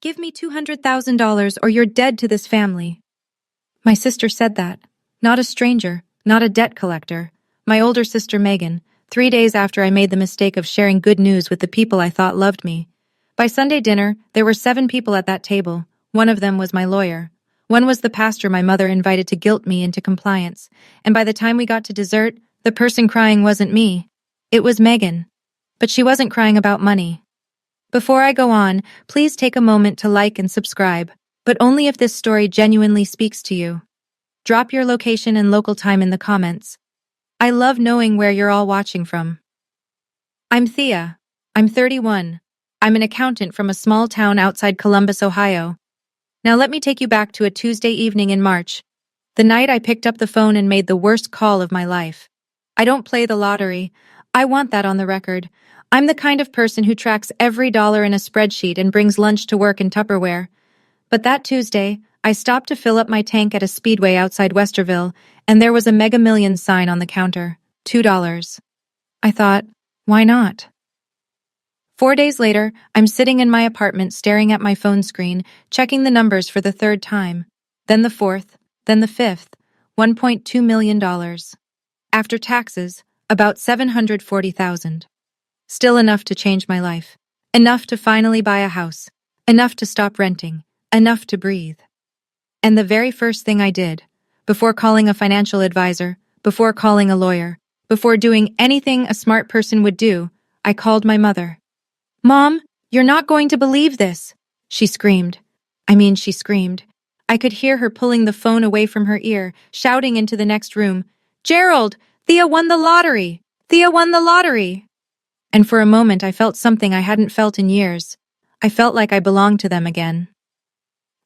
Give me $200,000 or you're dead to this family. My sister said that. Not a stranger, not a debt collector. My older sister Megan, 3 days after I made the mistake of sharing good news with the people I thought loved me. By Sunday dinner, there were 7 people at that table. One of them was my lawyer. One was the pastor my mother invited to guilt me into compliance. And by the time we got to dessert, the person crying wasn't me. It was Megan. But she wasn't crying about money. Before I go on, please take a moment to like and subscribe, but only if this story genuinely speaks to you. Drop your location and local time in the comments. I love knowing where you're all watching from. I'm Thea. I'm 31. I'm an accountant from a small town outside Columbus, Ohio. Now let me take you back to a Tuesday evening in March, the night I picked up the phone and made the worst call of my life. I don't play the lottery. I want that on the record. I'm the kind of person who tracks every dollar in a spreadsheet and brings lunch to work in Tupperware. But that Tuesday, I stopped to fill up my tank at a speedway outside Westerville, and there was a Mega Millions sign on the counter, $2. I thought, why not? 4 days later, I'm sitting in my apartment staring at my phone screen, checking the numbers for the 3rd time. Then the 4th, then the 5th, $1.2 million. After taxes, about $740,000. Still enough to change my life. Enough to finally buy a house. Enough to stop renting. Enough to breathe. And the very first thing I did, before calling a financial advisor, before calling a lawyer, before doing anything a smart person would do, I called my mother. "Mom, you're not going to believe this," she screamed. She screamed. I could hear her pulling the phone away from her ear, shouting into the next room, "Gerald, Thea won the lottery! Thea won the lottery!" And for a moment I felt something I hadn't felt in years. I felt like I belonged to them again.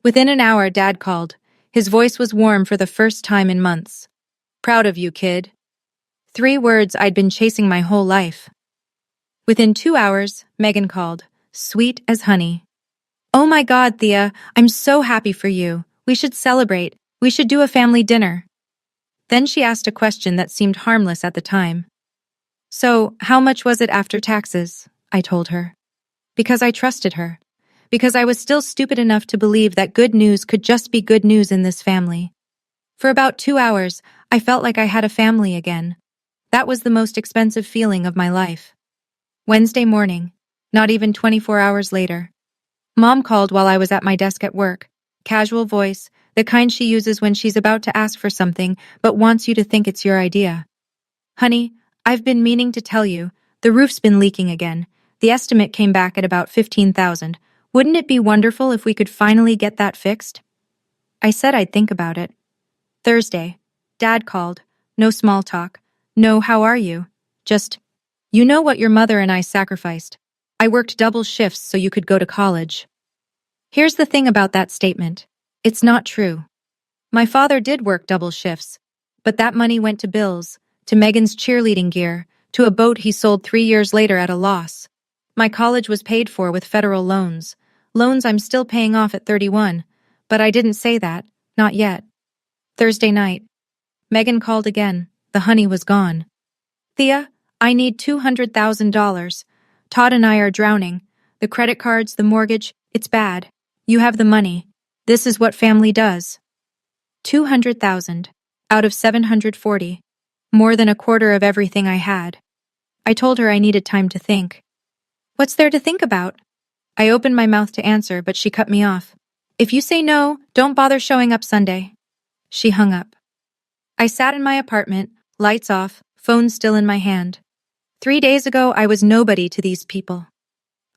Within an hour, Dad called. His voice was warm for the first time in months. "Proud of you, kid." 3 words I'd been chasing my whole life. Within 2 hours, Megan called, sweet as honey. "Oh my God, Thea, I'm so happy for you. We should celebrate. We should do a family dinner." Then she asked a question that seemed harmless at the time. "So, how much was it after taxes?" I told her. Because I trusted her. Because I was still stupid enough to believe that good news could just be good news in this family. For about 2 hours, I felt like I had a family again. That was the most expensive feeling of my life. Wednesday morning, not even 24 hours later. Mom called while I was at my desk at work. Casual voice, the kind she uses when she's about to ask for something but wants you to think it's your idea. "Honey, I've been meaning to tell you, the roof's been leaking again. The estimate came back at about $15,000. Wouldn't it be wonderful if we could finally get that fixed?" I said I'd think about it. Thursday, Dad called. No small talk. No, how are you? Just, "You know what your mother and I sacrificed. I worked double shifts so you could go to college." Here's the thing about that statement. It's not true. My father did work double shifts, but that money went to bills, to Megan's cheerleading gear, to a boat he sold 3 years later at a loss. My college was paid for with federal loans. Loans I'm still paying off at 31, but I didn't say that, not yet. Thursday night. Megan called again. The honey was gone. "Thea, I need $200,000. Todd and I are drowning. The credit cards, the mortgage, it's bad. You have the money. This is what family does." 200,000 out of 740. More than a quarter of everything I had. I told her I needed time to think. "What's there to think about?" I opened my mouth to answer, but she cut me off. "If you say no, don't bother showing up Sunday." She hung up. I sat in my apartment, lights off, phone still in my hand. 3 days ago, I was nobody to these people.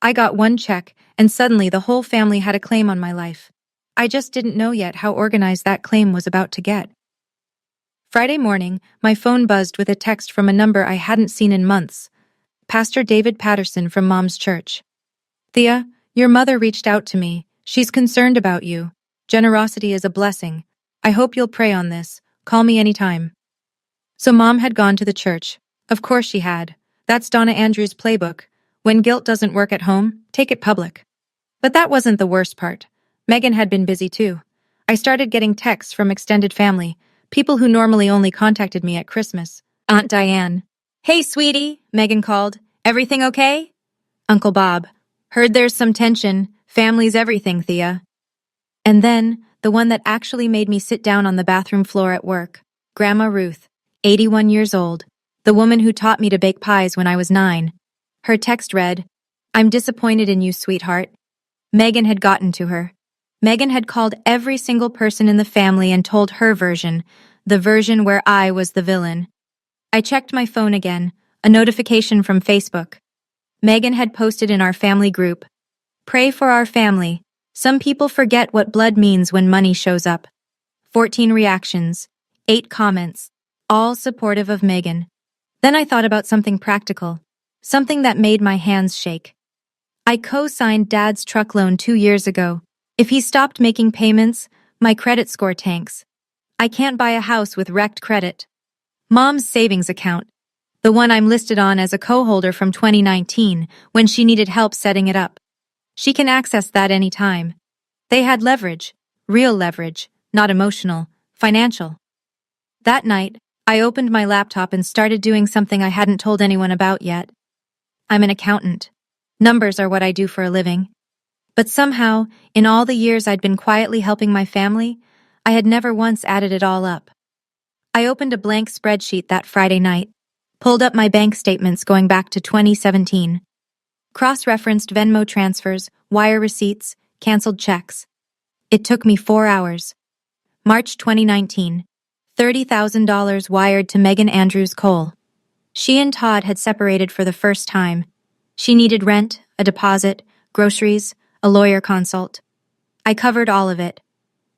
I got one check, and suddenly the whole family had a claim on my life. I just didn't know yet how organized that claim was about to get. Friday morning, my phone buzzed with a text from a number I hadn't seen in months. Pastor David Patterson from Mom's church. "Thea, your mother reached out to me. She's concerned about you. Generosity is a blessing. I hope you'll pray on this. Call me anytime." So Mom had gone to the church. Of course she had. That's Donna Andrews' playbook. When guilt doesn't work at home, take it public. But that wasn't the worst part. Megan had been busy too. I started getting texts from extended family, people who normally only contacted me at Christmas. Aunt Diane. "Hey, sweetie," Megan called. "Everything okay?" Uncle Bob. "Heard there's some tension. Family's everything, Thea. And then, the one that actually made me sit down on the bathroom floor at work. Grandma Ruth, 81 years old. The woman who taught me to bake pies when I was 9. Her text read, "I'm disappointed in you, sweetheart." Megan had gotten to her. Megan had called every single person in the family and told her version, the version where I was the villain. I checked my phone again, a notification from Facebook. Megan had posted in our family group, "Pray for our family. Some people forget what blood means when money shows up." 14 reactions, 8 comments, all supportive of Megan. Then I thought about something practical, something that made my hands shake. I co-signed Dad's truck loan 2 years ago. If he stopped making payments, my credit score tanks. I can't buy a house with wrecked credit. Mom's savings account, the one I'm listed on as a co-holder from 2019 when she needed help setting it up. She can access that anytime. They had leverage, real leverage, not emotional, financial. That night, I opened my laptop and started doing something I hadn't told anyone about yet. I'm an accountant. Numbers are what I do for a living. But somehow, in all the years I'd been quietly helping my family, I had never once added it all up. I opened a blank spreadsheet that Friday night, pulled up my bank statements going back to 2017, cross-referenced Venmo transfers, wire receipts, canceled checks. It took me 4 hours. March 2019, $30,000 wired to Megan Andrews Cole. She and Todd had separated for the first time. She needed rent, a deposit, groceries, a lawyer consult. I covered all of it.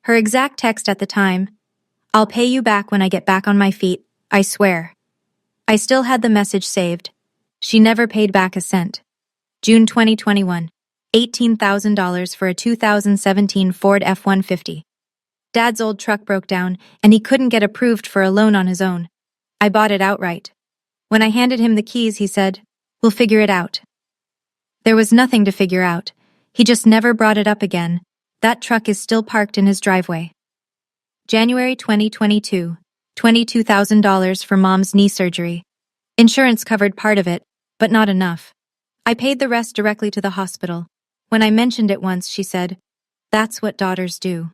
Her exact text at the time, "I'll pay you back when I get back on my feet, I swear." I still had the message saved. She never paid back a cent. June 2021, $18,000 for a 2017 Ford F-150. Dad's old truck broke down, and he couldn't get approved for a loan on his own. I bought it outright. When I handed him the keys, he said, "We'll figure it out." There was nothing to figure out. He just never brought it up again. That truck is still parked in his driveway. January 2022, $22,000 for Mom's knee surgery. Insurance covered part of it, but not enough. I paid the rest directly to the hospital. When I mentioned it once, she said, "That's what daughters do."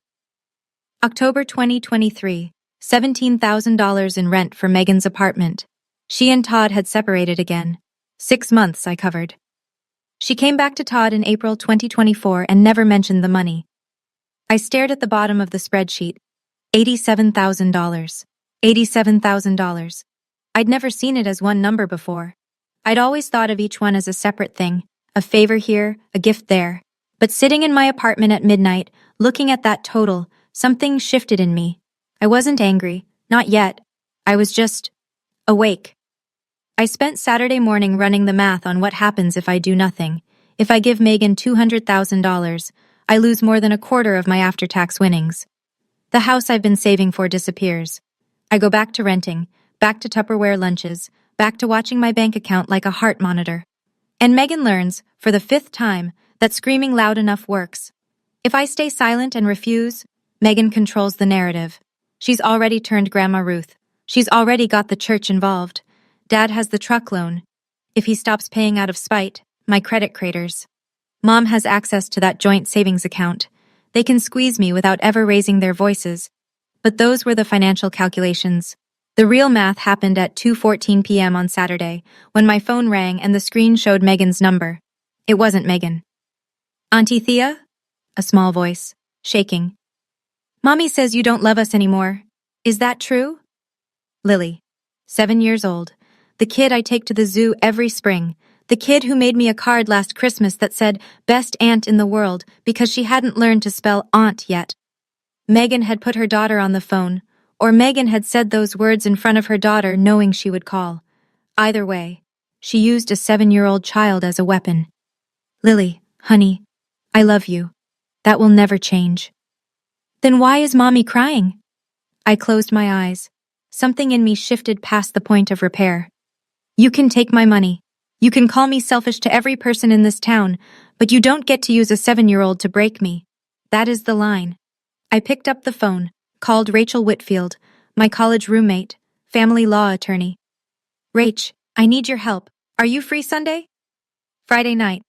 October 2023, $17,000 in rent for Megan's apartment. She and Todd had separated again. 6 months I covered. She came back to Todd in April 2024 and never mentioned the money. I stared at the bottom of the spreadsheet. $87,000. $87,000. I'd never seen it as one number before. I'd always thought of each one as a separate thing, a favor here, a gift there. But sitting in my apartment at midnight, looking at that total, something shifted in me. I wasn't angry, not yet. I was just awake. I spent Saturday morning running the math on what happens if I do nothing. If I give Megan $200,000, I lose more than a quarter of my after-tax winnings. The house I've been saving for disappears. I go back to renting, back to Tupperware lunches, back to watching my bank account like a heart monitor. And Megan learns, for the 5th time, that screaming loud enough works. If I stay silent and refuse, Megan controls the narrative. She's already turned Grandma Ruth. She's already got the church involved. Dad has the truck loan. If he stops paying out of spite, my credit craters. Mom has access to that joint savings account. They can squeeze me without ever raising their voices. But those were the financial calculations. The real math happened at 2:14 p.m. on Saturday, when my phone rang and the screen showed Megan's number. It wasn't Megan. "Auntie Thea?" A small voice, shaking. "Mommy says you don't love us anymore. Is that true?" Lily, 7 years old. The kid I take to the zoo every spring. The kid who made me a card last Christmas that said, "Best aunt in the world," because she hadn't learned to spell aunt yet. Megan had put her daughter on the phone, or Megan had said those words in front of her daughter knowing she would call. Either way, she used a 7-year-old child as a weapon. "Lily, honey, I love you. That will never change." "Then why is Mommy crying?" I closed my eyes. Something in me shifted past the point of repair. "You can take my money. You can call me selfish to every person in this town, but you don't get to use a 7-year-old to break me. That is the line." I picked up the phone, called Rachel Whitfield, my college roommate, family law attorney. "Rach, I need your help. Are you free Sunday?" "Friday night."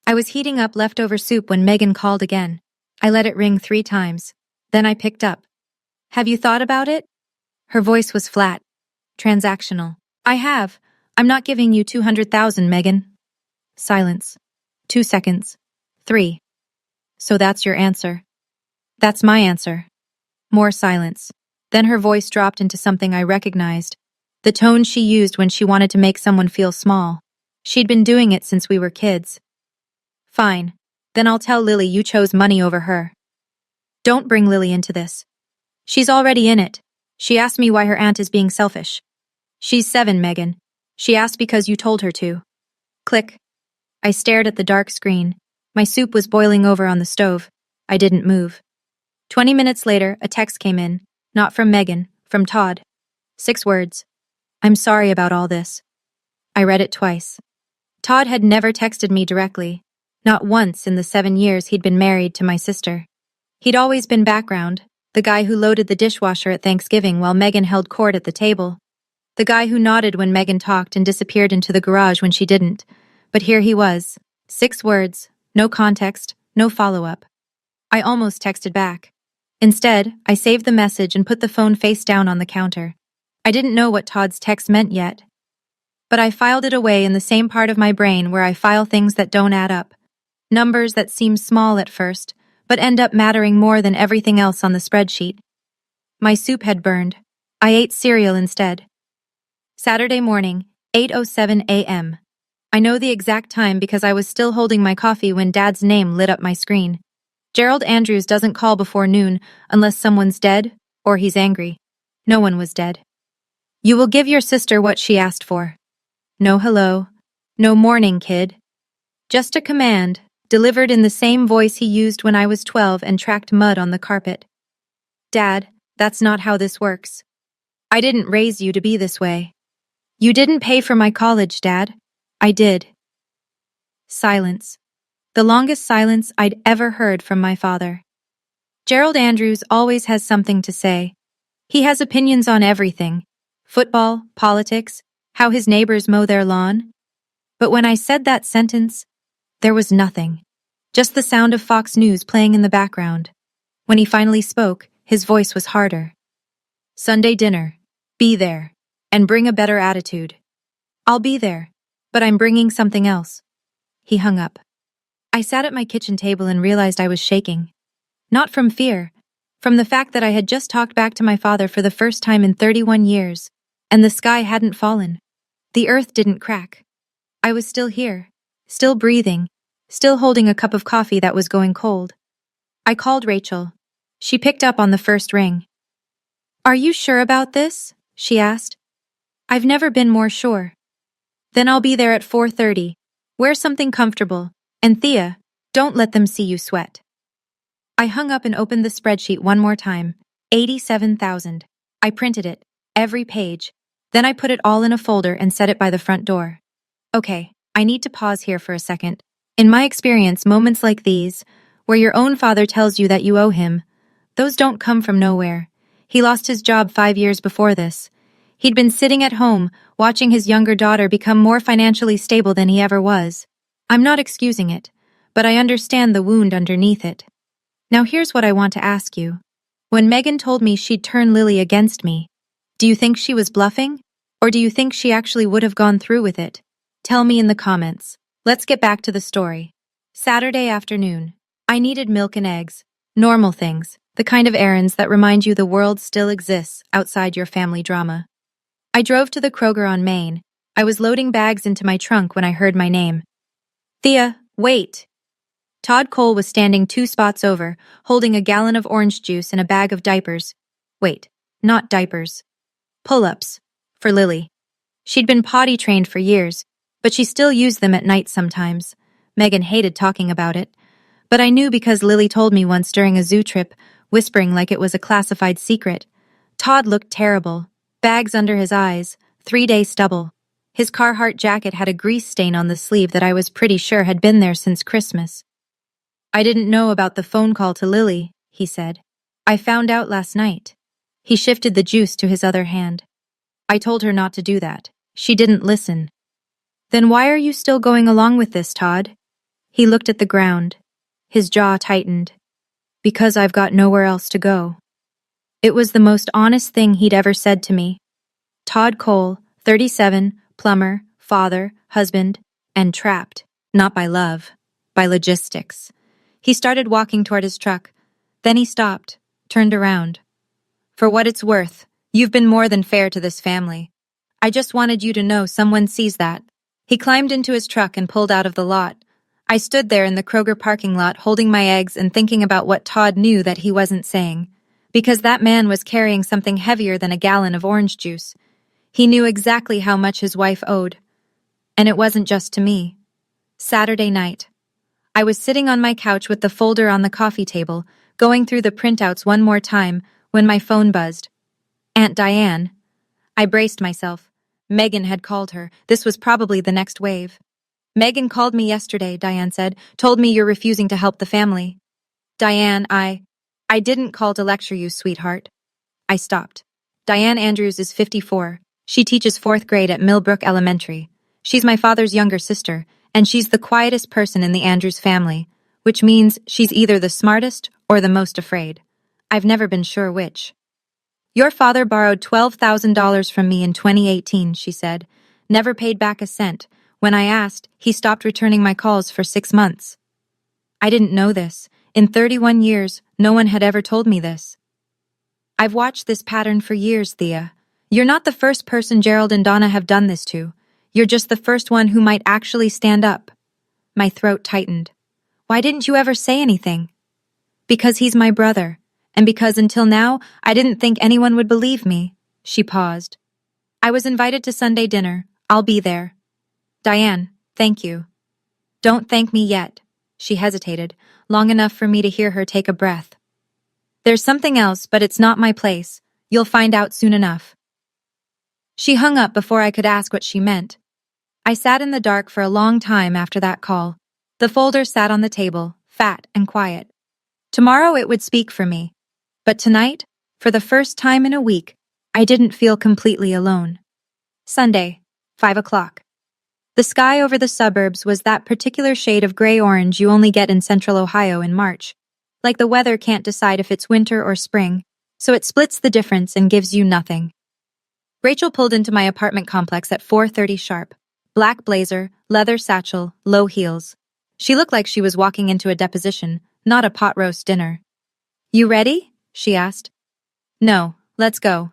I was heating up leftover soup when Megan called again. I let it ring 3 times. Then I picked up. Have you thought about it? Her voice was flat, transactional. I have. I'm not giving you 200,000, Megan. Silence. 2 seconds. 3. So that's your answer. That's my answer. More silence. Then her voice dropped into something I recognized. The tone she used when she wanted to make someone feel small. She'd been doing it since we were kids. Fine. Then I'll tell Lily you chose money over her. Don't bring Lily into this. She's already in it. She asked me why her aunt is being selfish. She's 7, Megan. She asked because you told her to. Click. I stared at the dark screen. My soup was boiling over on the stove. I didn't move. 20 minutes later, a text came in. Not from Megan, from Todd. 6 words. I'm sorry about all this. I read it twice. Todd had never texted me directly. Not once in the 7 years he'd been married to my sister. He'd always been background, the guy who loaded the dishwasher at Thanksgiving while Megan held court at the table. The guy who nodded when Megan talked and disappeared into the garage when she didn't. But here he was. 6 words, no context, no follow-up. I almost texted back. Instead, I saved the message and put the phone face down on the counter. I didn't know what Todd's text meant yet. But I filed it away in the same part of my brain where I file things that don't add up. Numbers that seem small at first, but end up mattering more than everything else on the spreadsheet. My soup had burned. I ate cereal instead. Saturday morning, 8:07 a.m. I know the exact time because I was still holding my coffee when Dad's name lit up my screen. Gerald Andrews doesn't call before noon unless someone's dead or he's angry. No one was dead. You will give your sister what she asked for. No hello. No morning, kid. Just a command, delivered in the same voice he used when I was 12 and tracked mud on the carpet. Dad, that's not how this works. I didn't raise you to be this way. You didn't pay for my college, Dad. I did. Silence. The longest silence I'd ever heard from my father. Gerald Andrews always has something to say. He has opinions on everything. Football, politics, how his neighbors mow their lawn. But when I said that sentence, there was nothing. Just the sound of Fox News playing in the background. When he finally spoke, his voice was harder. Sunday dinner. Be there. And bring a better attitude. I'll be there, but I'm bringing something else. He hung up. I sat at my kitchen table and realized I was shaking. Not from fear, from the fact that I had just talked back to my father for the first time in 31 years, and the sky hadn't fallen. The earth didn't crack. I was still here, still breathing, still holding a cup of coffee that was going cold. I called Rachel. She picked up on the first ring. Are you sure about this? She asked. I've never been more sure. Then I'll be there at 4:30. Wear something comfortable. And Thea, don't let them see you sweat. I hung up and opened the spreadsheet one more time. 87,000. I printed it, every page. Then I put it all in a folder and set it by the front door. Okay, I need to pause here for a second. In my experience, moments like these, where your own father tells you that you owe him, those don't come from nowhere. He lost his job 5 years before this. He'd been sitting at home, watching his younger daughter become more financially stable than he ever was. I'm not excusing it, but I understand the wound underneath it. Now here's what I want to ask you. When Megan told me she'd turn Lily against me, do you think she was bluffing? Or do you think she actually would have gone through with it? Tell me in the comments. Let's get back to the story. Saturday afternoon. I needed milk and eggs. Normal things. The kind of errands that remind you the world still exists outside your family drama. I drove to the Kroger on Main. I was loading bags into my trunk when I heard my name. Thea, wait. Todd Cole was standing 2 spots over, holding a gallon of orange juice and a bag of diapers. Wait, not diapers. Pull-ups. For Lily. She'd been potty trained for years, but she still used them at night sometimes. Megan hated talking about it. But I knew because Lily told me once during a zoo trip, whispering like it was a classified secret. Todd looked terrible. Bags under his eyes, 3-day stubble. His Carhartt jacket had a grease stain on the sleeve that I was pretty sure had been there since Christmas. I didn't know about the phone call to Lily, he said. I found out last night. He shifted the juice to his other hand. I told her not to do that. She didn't listen. Then why are you still going along with this, Todd? He looked at the ground. His jaw tightened. Because I've got nowhere else to go. It was the most honest thing he'd ever said to me. Todd Cole, 37, plumber, father, husband, and trapped, not by love, by logistics. He started walking toward his truck. Then he stopped, turned around. For what it's worth, you've been more than fair to this family. I just wanted you to know someone sees that. He climbed into his truck and pulled out of the lot. I stood there in the Kroger parking lot holding my eggs and thinking about what Todd knew that he wasn't saying. Because that man was carrying something heavier than a gallon of orange juice. He knew exactly how much his wife owed. And it wasn't just to me. Saturday night. I was sitting on my couch with the folder on the coffee table, going through the printouts one more time, when my phone buzzed. Aunt Diane. I braced myself. Megan had called her. This was probably the next wave. Megan called me yesterday, Diane said, told me you're refusing to help the family. Diane, I didn't call to lecture you, sweetheart. I stopped. Diane Andrews is 54. She teaches 4th grade at Millbrook Elementary. She's my father's younger sister, and she's the quietest person in the Andrews family, which means she's either the smartest or the most afraid. I've never been sure which. Your father borrowed $12,000 from me in 2018, she said. Never paid back a cent. When I asked, he stopped returning my calls for 6 months. I didn't know this. In 31 years, no one had ever told me this. I've watched this pattern for years, Thea. You're not the first person Gerald and Donna have done this to. You're just the first one who might actually stand up. My throat tightened. Why didn't you ever say anything? Because he's my brother, and because until now, I didn't think anyone would believe me. She paused. I was invited to Sunday dinner. I'll be there. Diane, thank you. Don't thank me yet. She hesitated, long enough for me to hear her take a breath. There's something else, but it's not my place. You'll find out soon enough. She hung up before I could ask what she meant. I sat in the dark for a long time after that call. The folder sat on the table, fat and quiet. Tomorrow it would speak for me. But tonight, for the first time in a week, I didn't feel completely alone. Sunday, 5 o'clock. The sky over the suburbs was that particular shade of gray-orange you only get in central Ohio in March. Like the weather can't decide if it's winter or spring, so it splits the difference and gives you nothing. Rachel pulled into my apartment complex at 4:30 sharp. Black blazer, leather satchel, low heels. She looked like she was walking into a deposition, not a pot roast dinner. You ready? She asked. No, let's go.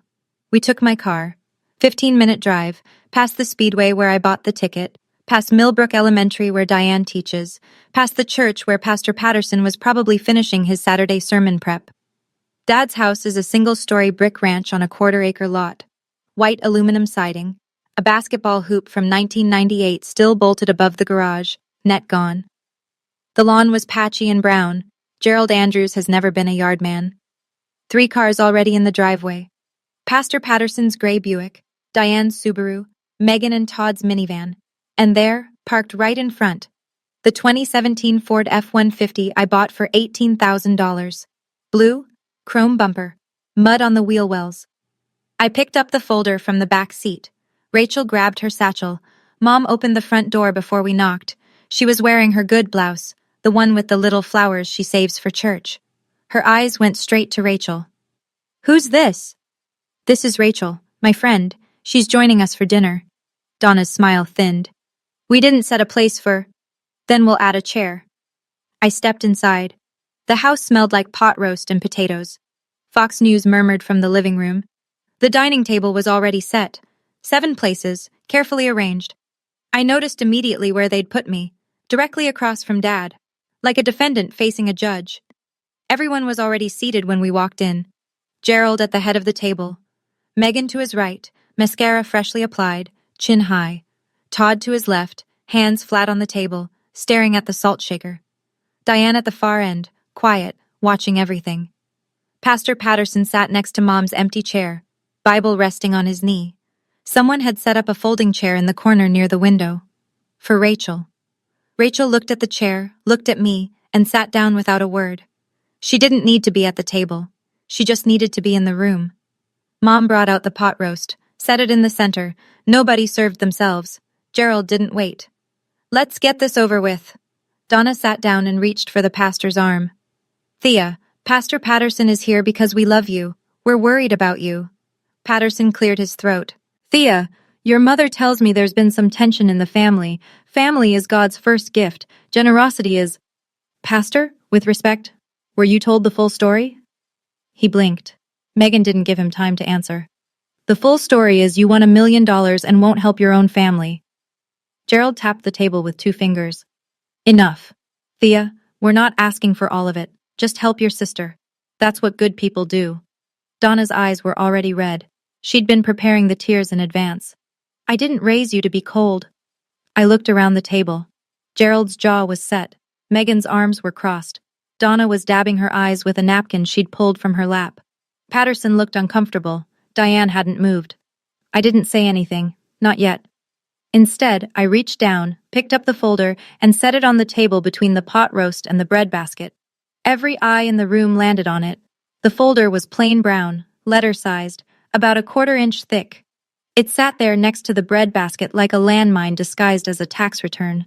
We took my car. 15-minute drive, past the speedway where I bought the ticket, past Millbrook Elementary where Diane teaches, past the church where Pastor Patterson was probably finishing his Saturday sermon prep. Dad's house is a single-story brick ranch on a quarter-acre lot. White aluminum siding, a basketball hoop from 1998 still bolted above the garage, net gone. The lawn was patchy and brown. Gerald Andrews has never been a yard man. 3 cars already in the driveway. Pastor Patterson's gray Buick, Diane's Subaru, Megan and Todd's minivan, and there, parked right in front, the 2017 Ford F-150 I bought for $18,000. Blue, chrome bumper, mud on the wheel wells. I picked up the folder from the back seat. Rachel grabbed her satchel. Mom opened the front door before we knocked. She was wearing her good blouse, the one with the little flowers she saves for church. Her eyes went straight to Rachel. Who's this? This is Rachel, my friend. She's joining us for dinner. Donna's smile thinned. We didn't set a place for... Then we'll add a chair. I stepped inside. The house smelled like pot roast and potatoes. Fox News murmured from the living room. The dining table was already set. 7 places, carefully arranged. I noticed immediately where they'd put me, directly across from Dad, like a defendant facing a judge. Everyone was already seated when we walked in. Gerald at the head of the table. Megan to his right, mascara freshly applied, chin high. Todd to his left, hands flat on the table, staring at the salt shaker. Diane at the far end, quiet, watching everything. Pastor Patterson sat next to Mom's empty chair, Bible resting on his knee. Someone had set up a folding chair in the corner near the window. For Rachel. Rachel looked at the chair, looked at me, and sat down without a word. She didn't need to be at the table. She just needed to be in the room. Mom brought out the pot roast, set it in the center. Nobody served themselves. Gerald didn't wait. Let's get this over with. Donna sat down and reached for the pastor's arm. Thea, Pastor Patterson is here because we love you. We're worried about you. Patterson cleared his throat. Thea, your mother tells me there's been some tension in the family. Family is God's first gift. Generosity is... Pastor, with respect, were you told the full story? He blinked. Megan didn't give him time to answer. The full story is you won $1 million and won't help your own family. Gerald tapped the table with 2 fingers. Enough. Thea, we're not asking for all of it. Just help your sister. That's what good people do. Donna's eyes were already red. She'd been preparing the tears in advance. I didn't raise you to be cold. I looked around the table. Gerald's jaw was set. Megan's arms were crossed. Donna was dabbing her eyes with a napkin she'd pulled from her lap. Patterson looked uncomfortable. Diane hadn't moved. I didn't say anything. Not yet. Instead, I reached down, picked up the folder, and set it on the table between the pot roast and the bread basket. Every eye in the room landed on it. The folder was plain brown, letter-sized, about 1/4 inch thick. It sat there next to the bread basket like a landmine disguised as a tax return.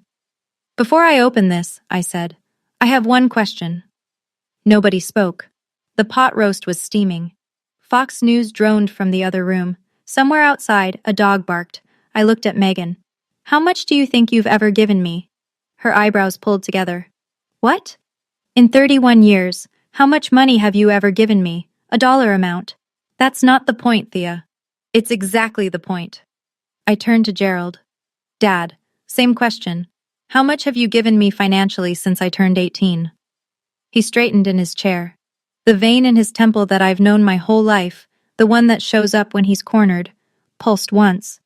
Before I open this, I said, I have one question. Nobody spoke. The pot roast was steaming. Fox News droned from the other room. Somewhere outside, a dog barked. I looked at Megan. How much do you think you've ever given me? Her eyebrows pulled together. What? In 31 years, how much money have you ever given me? A dollar amount. That's not the point, Thea. It's exactly the point. I turned to Gerald. Dad, same question. How much have you given me financially since I turned 18? He straightened in his chair. The vein in his temple that I've known my whole life, the one that shows up when he's cornered, pulsed once.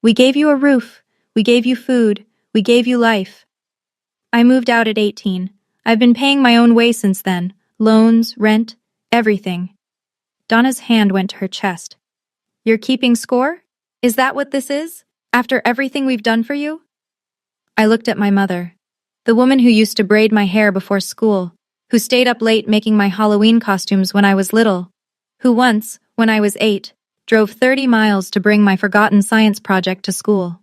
We gave you a roof. We gave you food. We gave you life. I moved out at 18. I've been paying my own way since then. Loans, rent, everything. Donna's hand went to her chest. You're keeping score? Is that what this is? After everything we've done for you? I looked at my mother. The woman who used to braid my hair before school, who stayed up late making my Halloween costumes when I was little, who once, when I was 8, drove 30 miles to bring my forgotten science project to school.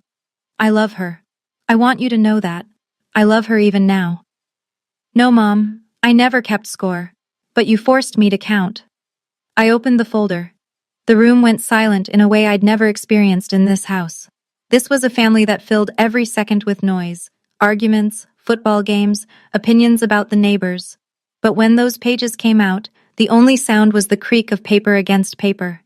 I love her. I want you to know that. I love her even now. No, Mom, I never kept score, but you forced me to count. I opened the folder. The room went silent in a way I'd never experienced in this house. This was a family that filled every second with noise, arguments, football games, opinions about the neighbors. But when those pages came out, the only sound was the creak of paper against paper.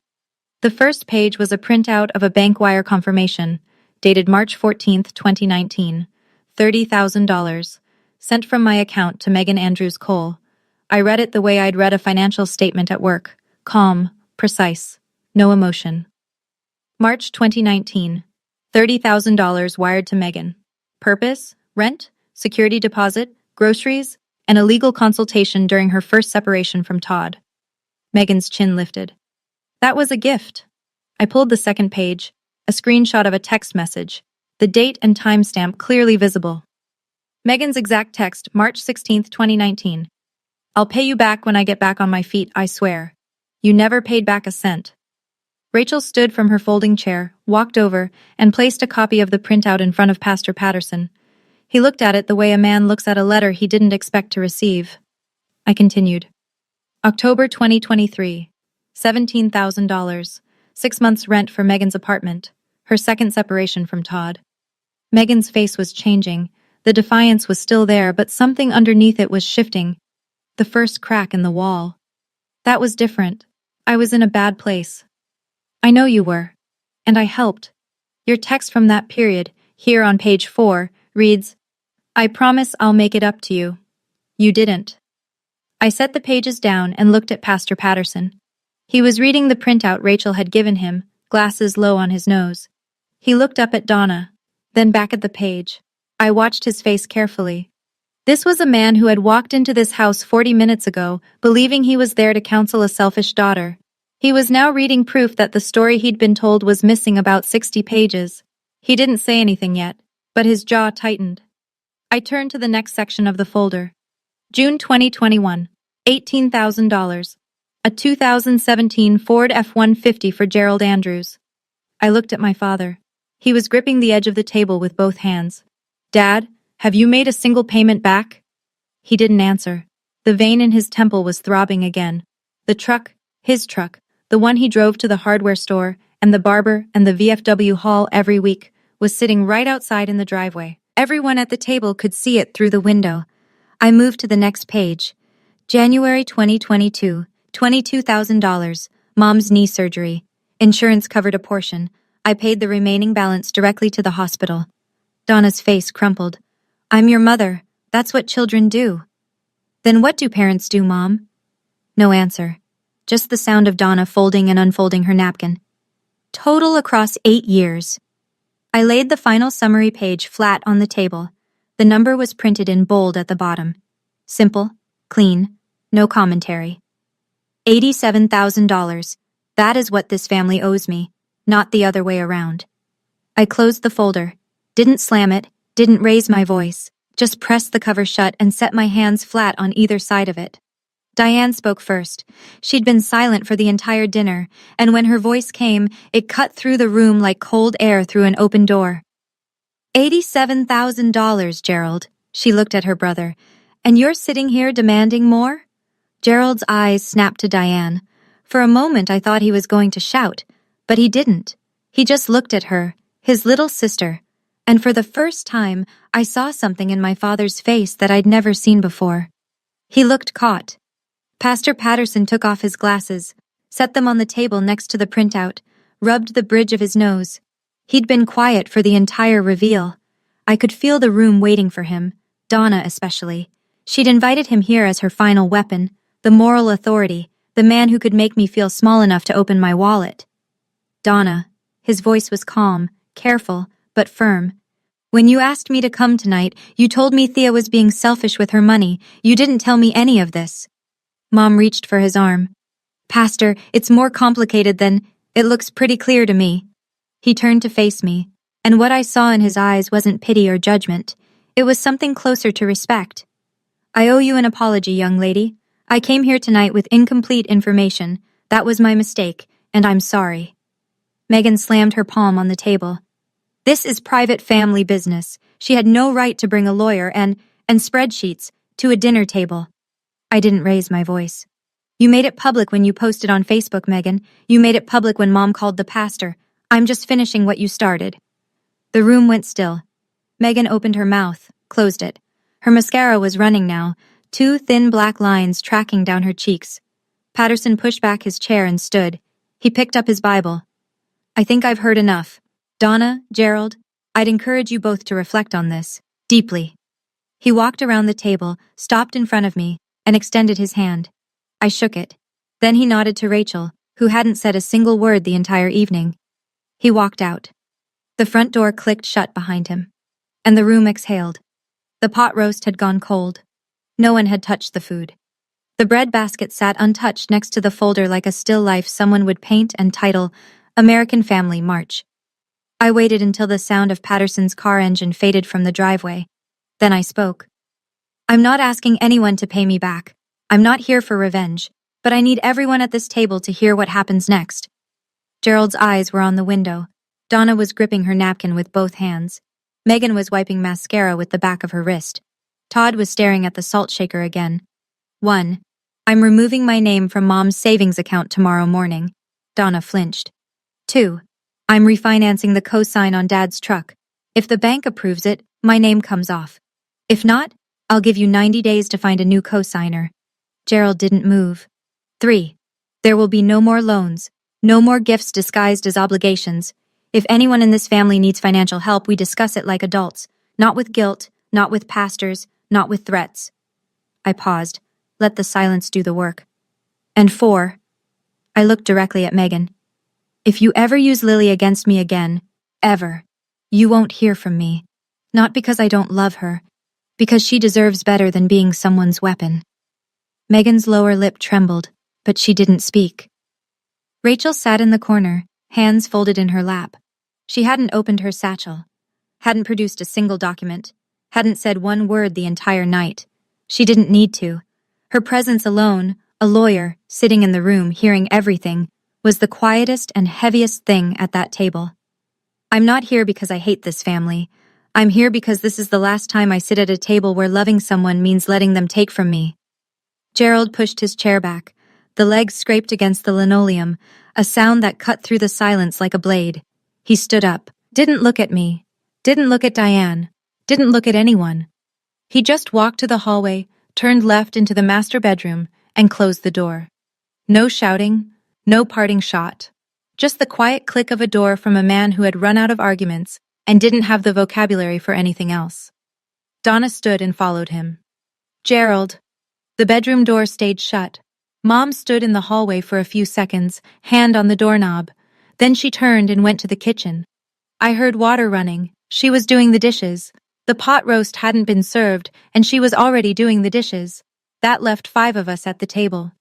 The first page was a printout of a bank wire confirmation, dated March 14, 2019, $30,000, sent from my account to Megan Andrews Cole. I read it the way I'd read a financial statement at work, calm, precise, no emotion. March 2019, $30,000 wired to Megan. Purpose, rent, security deposit, groceries, and a legal consultation during her first separation from Todd. Megan's chin lifted. That was a gift. I pulled the second page, a screenshot of a text message, the date and timestamp clearly visible. Megan's exact text, March 16, 2019. I'll pay you back when I get back on my feet, I swear. You never paid back a cent. Rachel stood from her folding chair, walked over, and placed a copy of the printout in front of Pastor Patterson. He looked at it the way a man looks at a letter he didn't expect to receive. I continued. October 2023. $17,000. 6 months rent for Megan's apartment. Her second separation from Todd. Megan's face was changing. The defiance was still there, but something underneath it was shifting. The first crack in the wall. That was different. I was in a bad place. I know you were. And I helped. Your text from that period, here on page 4, reads, I promise I'll make it up to you. You didn't. I set the pages down and looked at Pastor Patterson. He was reading the printout Rachel had given him, glasses low on his nose. He looked up at Donna, then back at the page. I watched his face carefully. This was a man who had walked into this house 40 minutes ago, believing he was there to counsel a selfish daughter. He was now reading proof that the story he'd been told was missing about 60 pages. He didn't say anything yet, but his jaw tightened. I turned to the next section of the folder. June 2021, $18,000. A 2017 Ford F-150 for Gerald Andrews. I looked at my father. He was gripping the edge of the table with both hands. Dad, Have you made a single payment back? He didn't answer. The vein in his temple was throbbing again. The truck, his truck, the one he drove to the hardware store, and the barber and the VFW hall every week, was sitting right outside in the driveway. Everyone at the table could see it through the window. I moved to the next page. January 2022, $22,000, mom's knee surgery. Insurance covered a portion. I paid the remaining balance directly to the hospital. Donna's face crumpled. I'm your mother. That's what children do. Then what do parents do, Mom? No answer. Just the sound of Donna folding and unfolding her napkin. Total across 8 years. I laid the final summary page flat on the table. The number was printed in bold at the bottom. Simple, clean, no commentary. $87,000. That is what this family owes me, not the other way around. I closed the folder, didn't slam it, didn't raise my voice, just pressed the cover shut and set my hands flat on either side of it. Diane spoke first. She'd been silent for the entire dinner, and when her voice came, it cut through the room like cold air through an open door. $87,000, Gerald. She looked at her brother. And you're sitting here demanding more? Gerald's eyes snapped to Diane. For a moment I thought he was going to shout, but he didn't. He just looked at her, his little sister, and for the first time I saw something in my father's face that I'd never seen before. He looked caught. Pastor Patterson took off his glasses, set them on the table next to the printout, rubbed the bridge of his nose. He'd been quiet for the entire reveal. I could feel the room waiting for him, Donna especially. She'd invited him here as her final weapon, the moral authority, the man who could make me feel small enough to open my wallet. Donna. His voice was calm, careful, but firm. When you asked me to come tonight, you told me Thea was being selfish with her money. You didn't tell me any of this. Mom reached for his arm. Pastor, it's more complicated than, it looks pretty clear to me. He turned to face me, and what I saw in his eyes wasn't pity or judgment. It was something closer to respect. I owe you an apology, young lady. I came here tonight with incomplete information. That was my mistake, and I'm sorry. Megan slammed her palm on the table. This is private family business. She had no right to bring a lawyer and spreadsheets to a dinner table. I didn't raise my voice. You made it public when you posted on Facebook, Megan. You made it public when Mom called the pastor. I'm just finishing what you started. The room went still. Megan opened her mouth, closed it. Her mascara was running now, 2 thin black lines tracking down her cheeks. Patterson pushed back his chair and stood. He picked up his Bible. I think I've heard enough. Donna, Gerald, I'd encourage you both to reflect on this, deeply. He walked around the table, stopped in front of me, and extended his hand. I shook it. Then he nodded to Rachel, who hadn't said a single word the entire evening. He walked out. The front door clicked shut behind him, and the room exhaled. The pot roast had gone cold. No one had touched the food. The bread basket sat untouched next to the folder like a still life someone would paint and title American Family March. I waited until the sound of Patterson's car engine faded from the driveway. Then I spoke. I'm not asking anyone to pay me back. I'm not here for revenge, but I need everyone at this table to hear what happens next. Gerald's eyes were on the window. Donna was gripping her napkin with both hands. Megan was wiping mascara with the back of her wrist. Todd was staring at the salt shaker again. 1. I'm removing my name from Mom's savings account tomorrow morning. Donna flinched. 2. I'm refinancing the cosign on Dad's truck. If the bank approves it, my name comes off. If not, I'll give you 90 days to find a new cosigner. Gerald didn't move. 3. There will be no more loans, no more gifts disguised as obligations. If anyone in this family needs financial help, we discuss it like adults, not with guilt, not with pastors, not with threats. I paused, let the silence do the work. And 4. I looked directly at Megan. If you ever use Lily against me again, ever, you won't hear from me. Not because I don't love her, because she deserves better than being someone's weapon. Megan's lower lip trembled, but she didn't speak. Rachel sat in the corner, hands folded in her lap. She hadn't opened her satchel, hadn't produced a single document, hadn't said one word the entire night. She didn't need to. Her presence alone, a lawyer, sitting in the room, hearing everything, was the quietest and heaviest thing at that table. I'm not here because I hate this family. I'm here because this is the last time I sit at a table where loving someone means letting them take from me. Gerald pushed his chair back. The legs scraped against the linoleum, a sound that cut through the silence like a blade. He stood up, didn't look at me, didn't look at Diane, didn't look at anyone. He just walked to the hallway, turned left into the master bedroom, and closed the door. No shouting, no parting shot. Just the quiet click of a door from a man who had run out of arguments and didn't have the vocabulary for anything else. Donna stood and followed him. Gerald. The bedroom door stayed shut. Mom stood in the hallway for a few seconds, hand on the doorknob. Then she turned and went to the kitchen. I heard water running. She was doing the dishes. The pot roast hadn't been served, and she was already doing the dishes. That left 5 of us at the table.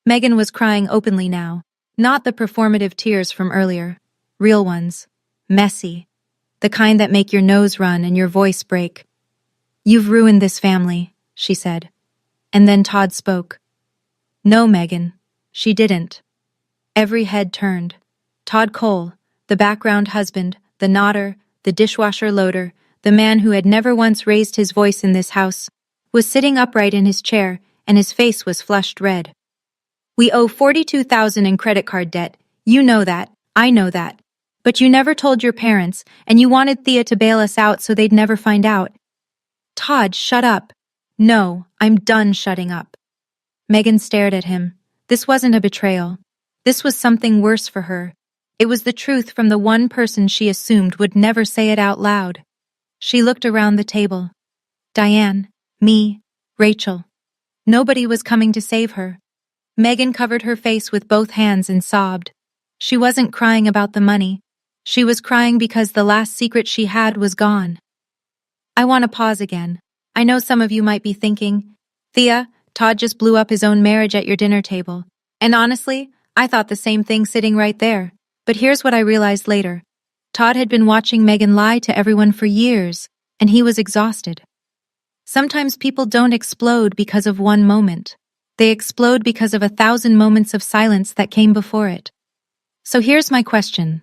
Megan was crying openly now. Not the performative tears from earlier. Real ones. Messy. The kind that make your nose run and your voice break. "You've ruined this family," she said. And then Todd spoke. "No, Megan. She didn't." Every head turned. Todd Cole, the background husband, the nodder, the dishwasher loader, the man who had never once raised his voice in this house, was sitting upright in his chair, and his face was flushed red. "We owe $42,000 in credit card debt. You know that. I know that. But you never told your parents, and you wanted Thea to bail us out so they'd never find out." "Todd, shut up." "No, I'm done shutting up." Megan stared at him. This wasn't a betrayal. This was something worse for her. It was the truth from the one person she assumed would never say it out loud. She looked around the table. Diane, me, Rachel. Nobody was coming to save her. Megan covered her face with both hands and sobbed. She wasn't crying about the money. She was crying because the last secret she had was gone. I want to pause again. I know some of you might be thinking, "Thea, Todd just blew up his own marriage at your dinner table." And honestly, I thought the same thing sitting right there. But here's what I realized later. Todd had been watching Megan lie to everyone for years, and he was exhausted. Sometimes people don't explode because of one moment. They explode because of 1,000 moments of silence that came before it. So here's my question.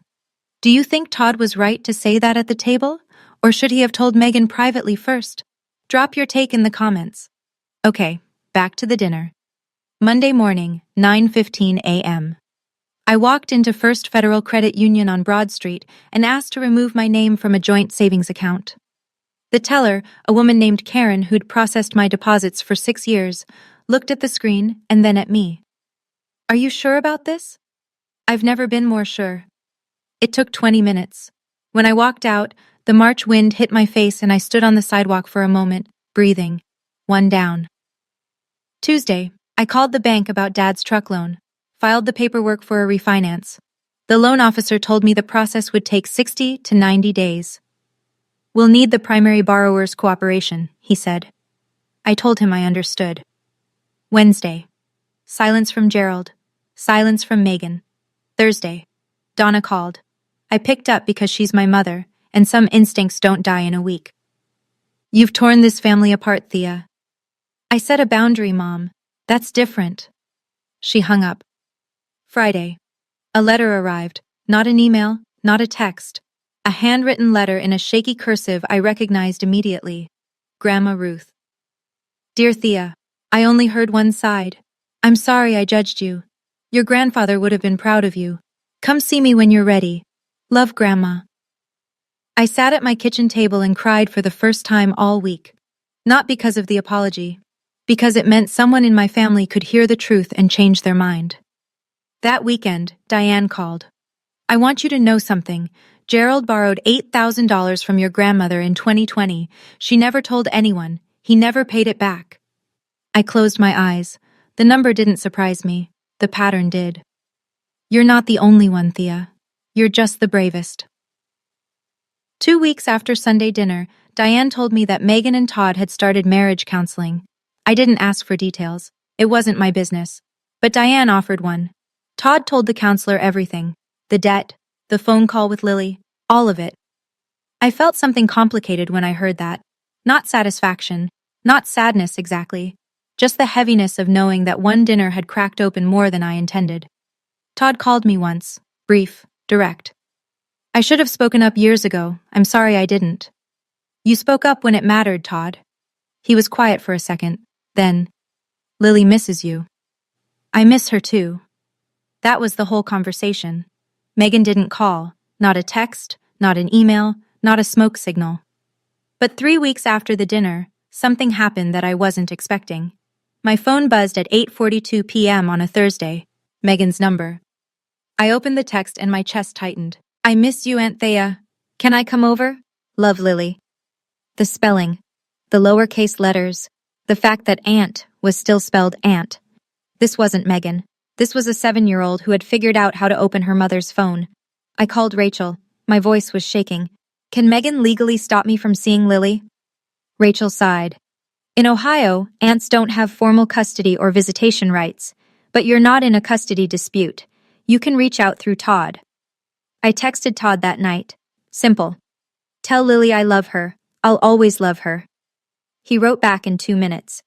Do you think Todd was right to say that at the table? Or should he have told Megan privately first? Drop your take in the comments. Okay, back to the dinner. Monday morning, 9:15 a.m. I walked into First Federal Credit Union on Broad Street and asked to remove my name from a joint savings account. The teller, a woman named Karen who'd processed my deposits for 6 years, looked at the screen and then at me. "Are you sure about this?" "I've never been more sure." It took 20 minutes. When I walked out, the March wind hit my face and I stood on the sidewalk for a moment, breathing. One down. Tuesday, I called the bank about Dad's truck loan, filed the paperwork for a refinance. The loan officer told me the process would take 60 to 90 days. "We'll need the primary borrower's cooperation," he said. I told him I understood. Wednesday. Silence from Gerald. Silence from Megan. Thursday. Donna called. I picked up because she's my mother, and some instincts don't die in a week. "You've torn this family apart, Thea." "I set a boundary, Mom. That's different." She hung up. Friday. A letter arrived. Not an email, not a text. A handwritten letter in a shaky cursive I recognized immediately. Grandma Ruth. "Dear Thea, I only heard one side. I'm sorry I judged you. Your grandfather would have been proud of you. Come see me when you're ready. Love, Grandma." I sat at my kitchen table and cried for the first time all week. Not because of the apology, because it meant someone in my family could hear the truth and change their mind. That weekend, Diane called. "I want you to know something. Gerald borrowed $8,000 from your grandmother in 2020. She never told anyone. He never paid it back." I closed my eyes. The number didn't surprise me. The pattern did. "You're not the only one, Thea. You're just the bravest." 2 weeks after Sunday dinner, Diane told me that Megan and Todd had started marriage counseling. I didn't ask for details. It wasn't my business. But Diane offered one. Todd told the counselor everything. The debt, the phone call with Lily, all of it. I felt something complicated when I heard that. Not satisfaction, not sadness exactly. Just the heaviness of knowing that one dinner had cracked open more than I intended. Todd called me once, brief, direct. "I should have spoken up years ago. I'm sorry I didn't." You spoke up when it mattered, Todd. He was quiet for a second. Then, Lily misses you. I miss her too. That was the whole conversation. Megan didn't call. Not a text, not an email, not a smoke signal. But 3 weeks after the dinner, something happened that I wasn't expecting. My phone buzzed at 8:42 p.m. on a Thursday. Megan's number. I opened the text and my chest tightened. I miss you, Aunt Thea. Can I come over? Love, Lily. The spelling, the lowercase letters, the fact that aunt was still spelled aunt. This wasn't Megan. This was a 7-year-old who had figured out how to open her mother's phone. I called Rachel. My voice was shaking. Can Megan legally stop me from seeing Lily? Rachel sighed. In Ohio, aunts don't have formal custody or visitation rights, but you're not in a custody dispute. You can reach out through Todd. I texted Todd that night. Simple. Tell Lily I love her. I'll always love her. He wrote back in 2 minutes.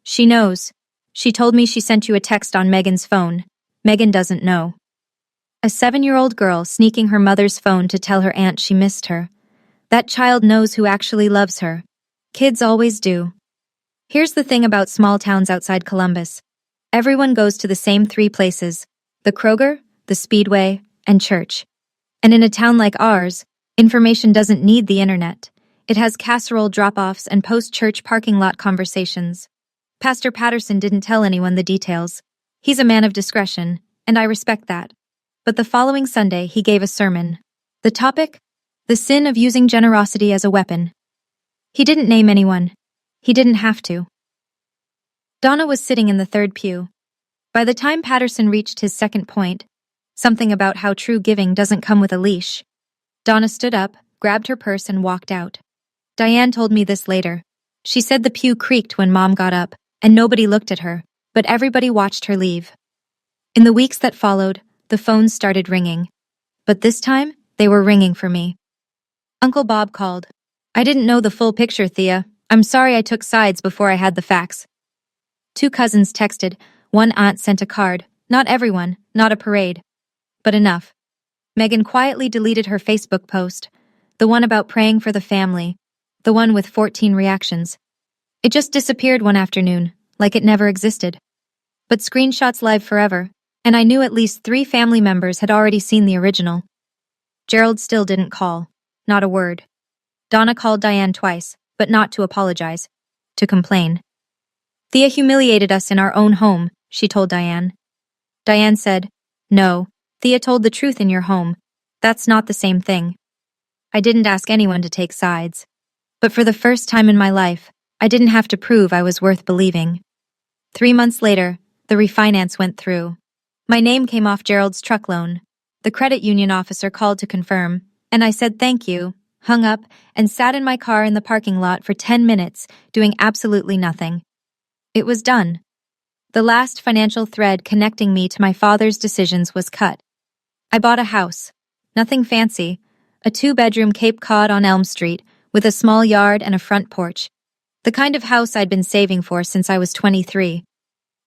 She knows. She told me she sent you a text on Megan's phone. Megan doesn't know. A 7-year-old girl sneaking her mother's phone to tell her aunt she missed her. That child knows who actually loves her. Kids always do. Here's the thing about small towns outside Columbus. Everyone goes to the same 3 places: the Kroger, the Speedway, and church. And in a town like ours, information doesn't need the internet. It has casserole drop-offs and post-church parking lot conversations. Pastor Patterson didn't tell anyone the details. He's a man of discretion, and I respect that. But the following Sunday, he gave a sermon. The topic? The sin of using generosity as a weapon. He didn't name anyone. He didn't have to. Donna was sitting in the 3rd pew. By the time Patterson reached his second point, something about how true giving doesn't come with a leash, Donna stood up, grabbed her purse, and walked out. Diane told me this later. She said the pew creaked when Mom got up, and nobody looked at her, but everybody watched her leave. In the weeks that followed, the phones started ringing. But this time, they were ringing for me. Uncle Bob called. I didn't know the full picture, Thea. I'm sorry I took sides before I had the facts. 2 cousins texted. One aunt sent a card. Not everyone, not a parade. But enough. Megan quietly deleted her Facebook post. The one about praying for the family. The one with 14 reactions. It just disappeared one afternoon, like it never existed. But screenshots live forever, and I knew at least 3 family members had already seen the original. Gerald still didn't call. Not a word. Donna called Diane twice, but not to apologize. To complain. Thea humiliated us in our own home, she told Diane. Diane said, No, Thea told the truth in your home. That's not the same thing. I didn't ask anyone to take sides. But for the first time in my life, I didn't have to prove I was worth believing. 3 months later, the refinance went through. My name came off Gerald's truck loan. The credit union officer called to confirm, and I said thank you, hung up, and sat in my car in the parking lot for 10 minutes, doing absolutely nothing. It was done. The last financial thread connecting me to my father's decisions was cut. I bought a house. Nothing fancy. A 2-bedroom Cape Cod on Elm Street, with a small yard and a front porch. The kind of house I'd been saving for since I was 23.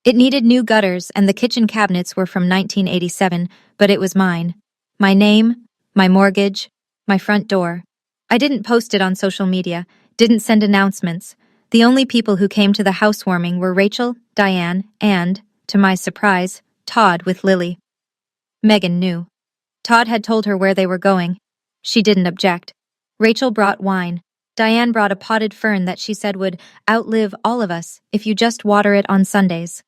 It needed new gutters and the kitchen cabinets were from 1987, but it was mine. My name, my mortgage, my front door. I didn't post it on social media, didn't send announcements. The only people who came to the housewarming were Rachel, Diane, and, to my surprise, Todd with Lily. Megan knew. Todd had told her where they were going. She didn't object. Rachel brought wine. Diane brought a potted fern that she said would outlive all of us if you just water it on Sundays.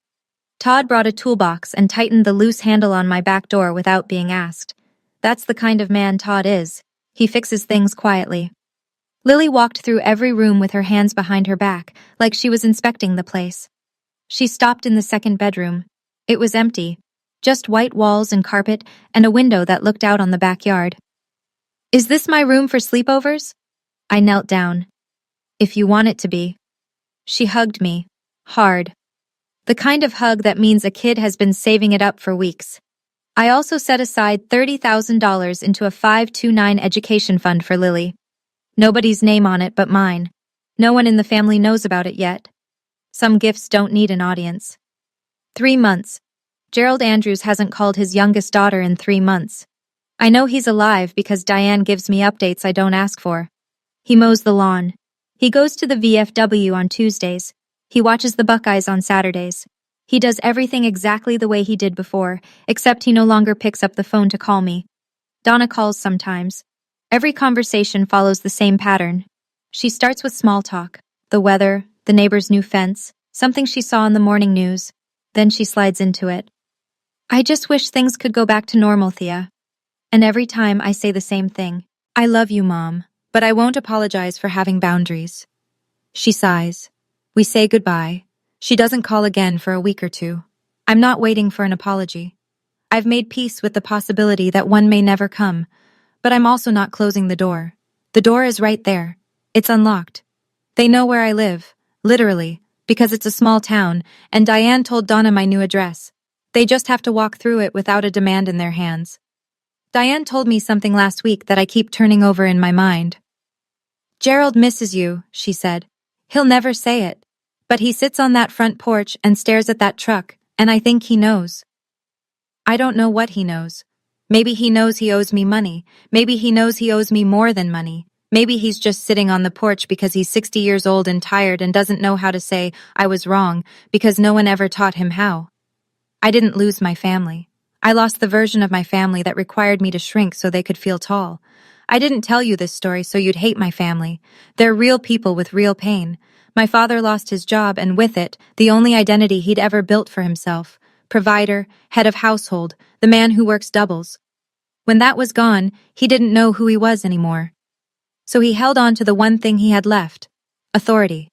Todd brought a toolbox and tightened the loose handle on my back door without being asked. That's the kind of man Todd is. He fixes things quietly. Lily walked through every room with her hands behind her back, like she was inspecting the place. She stopped in the 2nd bedroom. It was empty. Just white walls and carpet and a window that looked out on the backyard. Is this my room for sleepovers? I knelt down. If you want it to be. She hugged me. Hard. The kind of hug that means a kid has been saving it up for weeks. I also set aside $30,000 into a 529 education fund for Lily. Nobody's name on it but mine. No one in the family knows about it yet. Some gifts don't need an audience. 3 months. Gerald Andrews hasn't called his youngest daughter in 3 months. I know he's alive because Diane gives me updates I don't ask for. He mows the lawn. He goes to the VFW on Tuesdays. He watches the Buckeyes on Saturdays. He does everything exactly the way he did before, except he no longer picks up the phone to call me. Donna calls sometimes. Every conversation follows the same pattern. She starts with small talk, the weather, the neighbor's new fence, something she saw in the morning news. Then she slides into it. I just wish things could go back to normal, Thea. And every time I say the same thing. I love you, Mom, but I won't apologize for having boundaries. She sighs. We say goodbye. She doesn't call again for a week or two. I'm not waiting for an apology. I've made peace with the possibility that one may never come, but I'm also not closing the door. The door is right there. It's unlocked. They know where I live, literally, because it's a small town, and Diane told Donna my new address. They just have to walk through it without a demand in their hands. Diane told me something last week that I keep turning over in my mind. Gerald misses you, she said. He'll never say it, but he sits on that front porch and stares at that truck, and I think he knows. I don't know what he knows. Maybe he knows he owes me money. Maybe he knows he owes me more than money. Maybe he's just sitting on the porch because he's 60 years old and tired and doesn't know how to say, I was wrong, because no one ever taught him how. I didn't lose my family. I lost the version of my family that required me to shrink so they could feel tall. I didn't tell you this story so you'd hate my family. They're real people with real pain. My father lost his job and with it, the only identity he'd ever built for himself. Provider, head of household, the man who works doubles. When that was gone, he didn't know who he was anymore. So he held on to the one thing he had left, authority.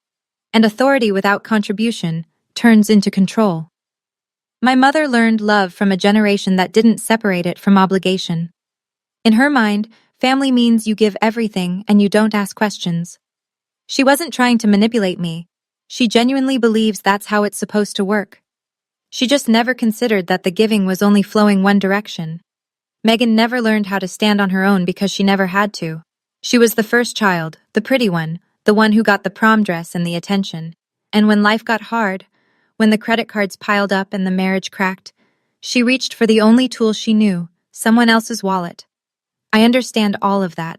And authority without contribution turns into control. My mother learned love from a generation that didn't separate it from obligation. In her mind, family means you give everything and you don't ask questions. She wasn't trying to manipulate me. She genuinely believes that's how it's supposed to work. She just never considered that the giving was only flowing one direction. Megan never learned how to stand on her own because she never had to. She was the first child, the pretty one, the one who got the prom dress and the attention. And when life got hard, when the credit cards piled up and the marriage cracked, she reached for the only tool she knew, someone else's wallet. I understand all of that.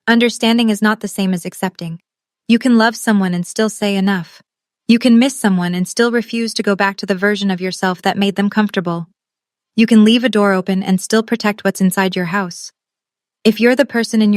Understanding is not the same as accepting. You can love someone and still say enough. You can miss someone and still refuse to go back to the version of yourself that made them comfortable. You can leave a door open and still protect what's inside your house. If you're the person in your